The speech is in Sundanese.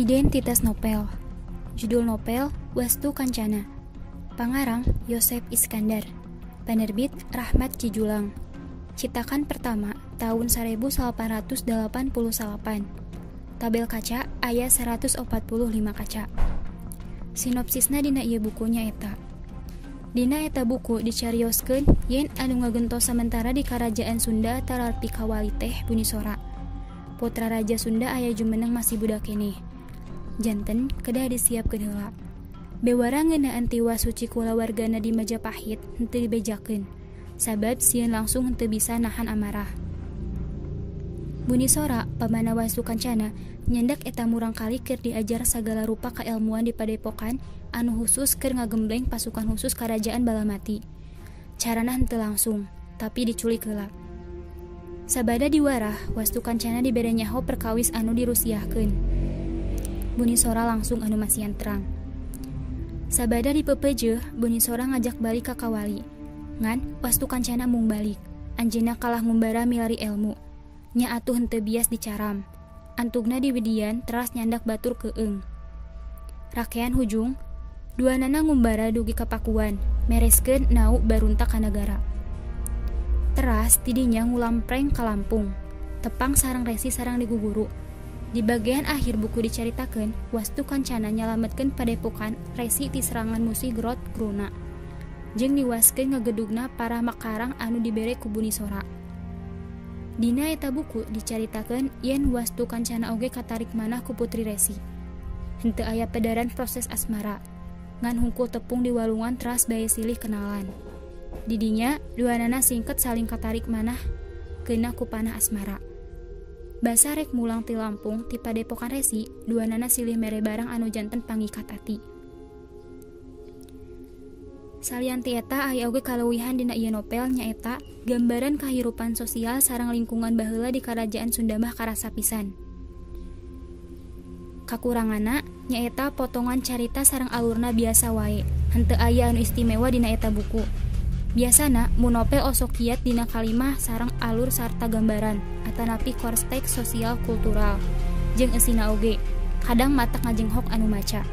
Identitas novel. Judul novel Wastu Kancana. Pangarang Yosef Iskandar. Penerbit Rahmat Cijulang. Citakan pertama tahun 1888. Tabel kaca aya 145 kaca. Sinopsisna dina ieu bukunya eta. Dina eta buku dicarioskeun yen anu ngagentos sementara di Karajaan Sunda tararti kawali teh Bunisora. Putra Raja Sunda aya jumeneng masih budak keneh. Janten kedah disiapkeun heula. Bewara ngeunaan tiwas suci kula wargana di Majapahit henteu dibejakeun. Sabab sieun langsung henteu bisa nahan amarah. Bunisora pamana Wastu Kancana nyendak eta murang kali keur diajar sagala rupa kailmuan di Padepokan anu khusus keur ngagembleng pasukan khusus Karajaan Balamati. Carana henteu langsung, tapi diculik heula. Sabada diwarah, Wastu Kancana dibere nyaho perkawis anu dirusiahkeun. Bunisora langsung anu masian terang. Sabada dipepeujeun, Bunisora ngajak balik ka kawali. Ngan Wastu Kancana mung balik. Anjeunna kalah ngumbara milari ilmu. Nya atuh henteu bias dicaram. Antugna di widian teras nyandak batur keung. Rakean hujung, duanana ngumbara dugi ka Pakuan, mereskeun nau baruntak ka nagara. Teras tidinya ngulampreng ka Lampung. Tepang sareng resi sareng diguguru. Di bagian akhir buku dicaritakeun, Wastu Kancana nyalametkeun Padepokan resi ti serangan musuh Grot Gruna. Jeung niwaskeun ngagedugna para makarang anu dibere ku Bunisora. Dina eta buku dicaritakeun yen Wastu Kancana oge katarik manah ku putri resi. Henteu aya pedaran proses asmara. Ngan hungkul tepung di walungan teras bae silih kenalan. Didinya duanana singket saling katarik manah keuna ku panah asmara. Basa rek mulang ti Lampung ti Padepokan resi, duanana silih mere barang anu janten pangikat ati. Salian ti eta aya oge kaleuwihan dina ieu novel nyaeta gambaran kahirupan sosial sareng lingkungan baheula di Karajaan Sunda mah karasa pisan. Kakuranganna nyaeta potongan carita sareng alurna biasa wae, henteu aya anu istimewa dina eta buku. Biasana mun novel osok kiat dina kalimah sareng alur sarta gambaran atanapi konteks sosial kultural. Jeung eusina oge kadang matak ngajenghok anu maca.